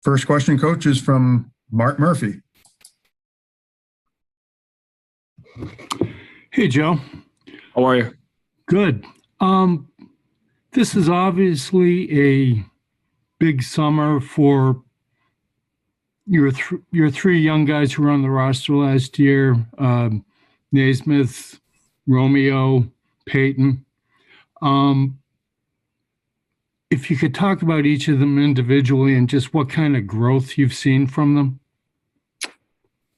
First question, Coach, is from Mark Murphy. Hey, Joe. How are you? Good. This is obviously a big summer for your three young guys who were on the roster last year, Naismith, Romeo, Payton. If you could talk about each of them individually and just what kind of growth you've seen from them.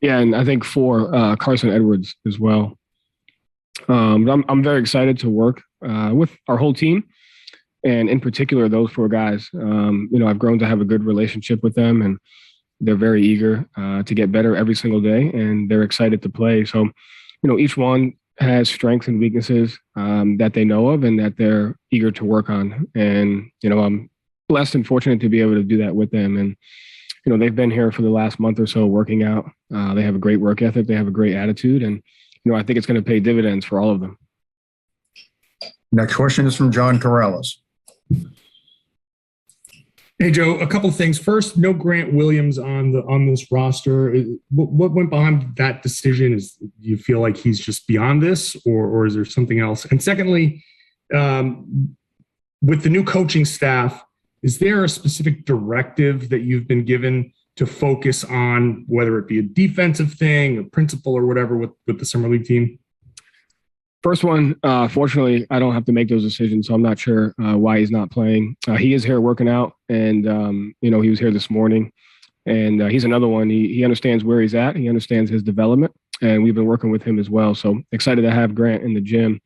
Yeah, and I think for Carsen Edwards as well. I'm very excited to work with our whole team, and in particular those four guys. I've grown to have a good relationship with them, and they're very eager to get better every single day, and they're excited to play. So, each one has strengths and weaknesses that they know of and that they're eager to work on. And, I'm blessed and fortunate to be able to do that with them. And, they've been here for the last month or so working out. They have a great work ethic. They have a great attitude. And, I think it's going to pay dividends for all of them. Next question is from John Corrales. Hey, Joe, a couple of things. First, no Grant Williams on this roster. What went behind that decision? Do you feel like he's just beyond this, or is there something else? And secondly, with the new coaching staff, is there a specific directive that you've been given to focus on, whether it be a defensive thing, a principle, or whatever, with the summer league team? First one, fortunately, I don't have to make those decisions, so I'm not sure why he's not playing. He is here working out, and, he was here this morning. And he's another one. He understands where he's at. He understands his development, and we've been working with him as well. So excited to have Grant in the gym.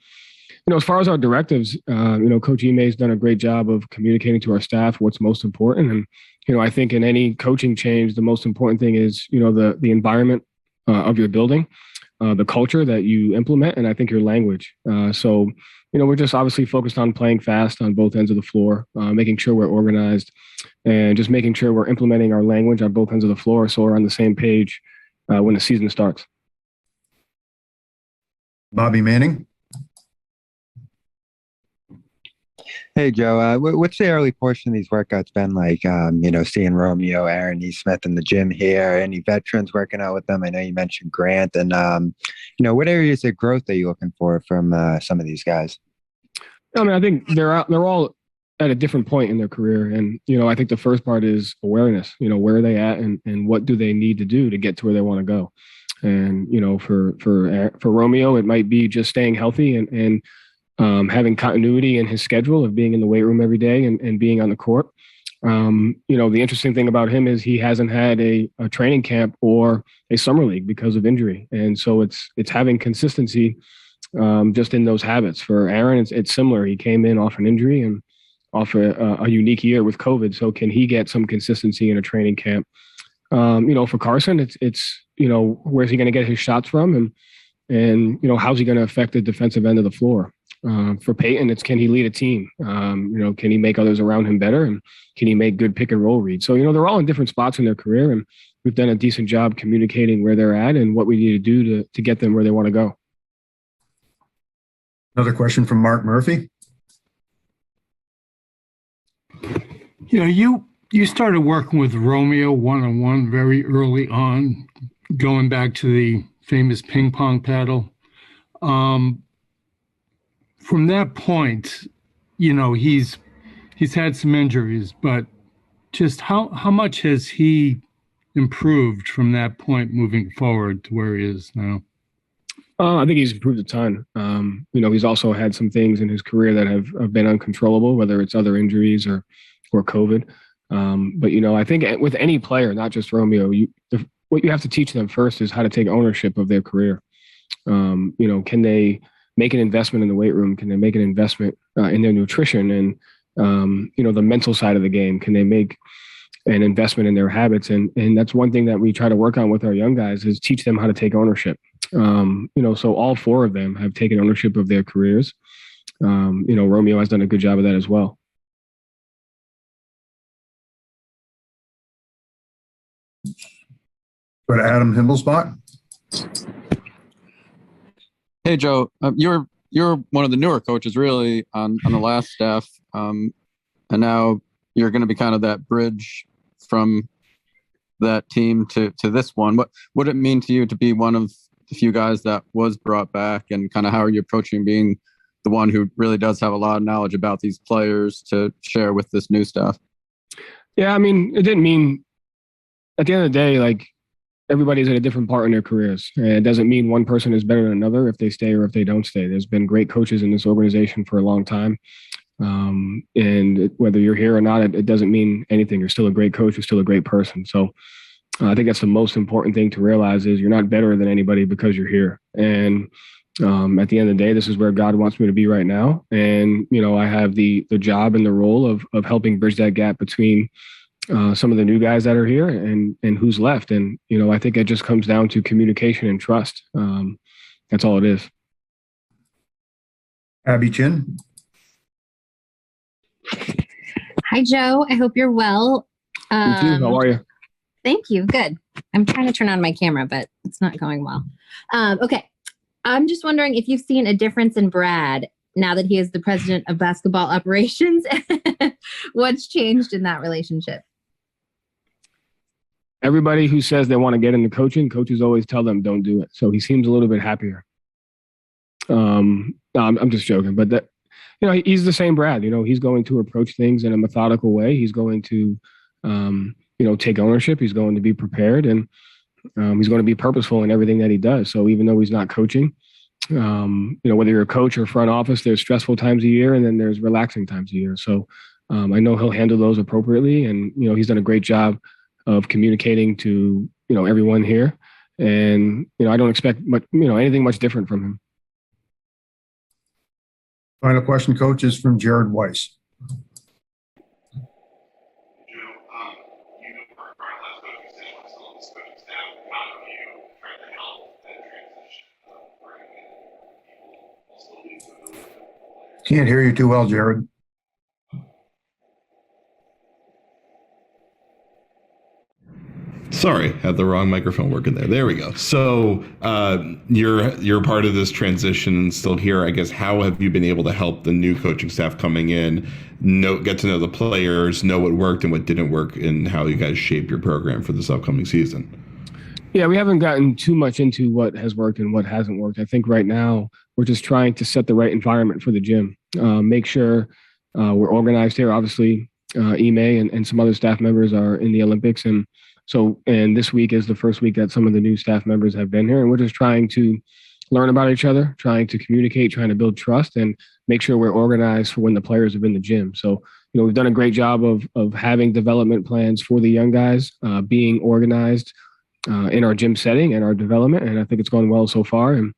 As far as our directives, Coach Ime has done a great job of communicating to our staff what's most important. And, I think in any coaching change, the most important thing is, the environment of your building. The culture that you implement, and I think your language. So, we're just obviously focused on playing fast on both ends of the floor, making sure we're organized, and just making sure we're implementing our language on both ends of the floor so we're on the same page when the season starts. Bobby Manning. Hey, Joe, what's the early portion of these workouts been like? Seeing Romeo, Aaron, Smith in the gym here, any veterans working out with them? I know you mentioned Grant, and, what areas of growth are you looking for from some of these guys? I think they're all at a different point in their career. And, I think the first part is awareness, where are they at and what do they need to do to get to where they want to go? And, for Romeo, it might be just staying healthy and having continuity in his schedule of being in the weight room every day and being on the court. The interesting thing about him is he hasn't had a training camp or a summer league because of injury. And so it's having consistency just in those habits. For Aaron, it's similar. He came in off an injury and off a unique year with COVID. So can he get some consistency in a training camp? For Carsen, it's where's he going to get his shots from? And how's he going to affect the defensive end of the floor? For Payton, it's can he lead a team? Can he make others around him better? And can he make good pick and roll reads? So, they're all in different spots in their career, and we've done a decent job communicating where they're at and what we need to do to get them where they want to go. Another question from Mark Murphy. You started working with Romeo one-on-one very early on, going back to the famous ping pong paddle. From that point, he's had some injuries, but just how much has he improved from that point moving forward to where he is now? I think he's improved a ton. He's also had some things in his career that have been uncontrollable, whether it's other injuries or COVID. But I think with any player, not just Romeo, what you have to teach them first is how to take ownership of their career. Can they make an investment in the weight room? Can they make an investment in their nutrition and, the mental side of the game? Can they make an investment in their habits? And that's one thing that we try to work on with our young guys is teach them how to take ownership. So all four of them have taken ownership of their careers. Romeo has done a good job of that as well. Go to Adam Himmelspot. Hey, Joe, you're one of the newer coaches really on the last staff. And now you're going to be kind of that bridge from that team to this one. What would it mean to you to be one of the few guys that was brought back, and kind of how are you approaching being the one who really does have a lot of knowledge about these players to share with this new staff? Yeah, I mean, it didn't mean, at the end of the day, like, everybody's at a different part in their careers. And it doesn't mean one person is better than another if they stay or if they don't stay. There's been great coaches in this organization for a long time. And whether you're here or not, it doesn't mean anything. You're still a great coach. You're still a great person. So I think that's the most important thing to realize is you're not better than anybody because you're here. And at the end of the day, this is where God wants me to be right now. And, you know, I have the job and the role of helping bridge that gap between some of the new guys that are here and who's left. And, you know, I think it just comes down to communication and trust. That's all it is. Abby Chin. Hi, Joe. I hope you're well. You too. How are you? Thank you. Good. I'm trying to turn on my camera, but it's not going well. Okay. I'm just wondering if you've seen a difference in Brad now that he is the president of basketball operations. What's changed in that relationship? Everybody who says they want to get into coaching, coaches always tell them don't do it. So he seems a little bit happier. No, I'm just joking, but that, you know, he's the same Brad. You know, he's going to approach things in a methodical way. He's going to, you know, take ownership. He's going to be prepared, and he's going to be purposeful in everything that he does. So even though he's not coaching, you know, whether you're a coach or front office, there's stressful times a year, and then there's relaxing times a year. So I know he'll handle those appropriately, and you know, he's done a great job of communicating to, you know, everyone here. And you know, I don't expect much, you know, anything much different from him. Final question, coach, is from Jared Weiss. Can't hear you too well, Jared. Sorry, had the wrong microphone working there. There we go. So you're part of this transition and still here. I guess, how have you been able to help the new coaching staff coming in get to know the players, know what worked and what didn't work, and how you guys shape your program for this upcoming season? Yeah, we haven't gotten too much into what has worked and what hasn't worked. I think right now we're just trying to set the right environment for the gym, make sure we're organized here. Obviously, Ime and some other staff members are in the Olympics, and this week is the first week that some of the new staff members have been here, and we're just trying to learn about each other, trying to communicate, trying to build trust, and make sure we're organized for when the players are in the gym. So, you know, we've done a great job of having development plans for the young guys, being organized in our gym setting and our development, and I think it's going well so far. And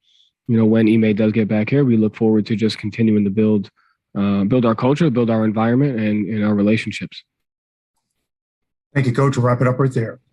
you know, when Ime does get back here, we look forward to just continuing to build our culture, build our environment, and our relationships. Thank you, coach. We'll wrap it up right there.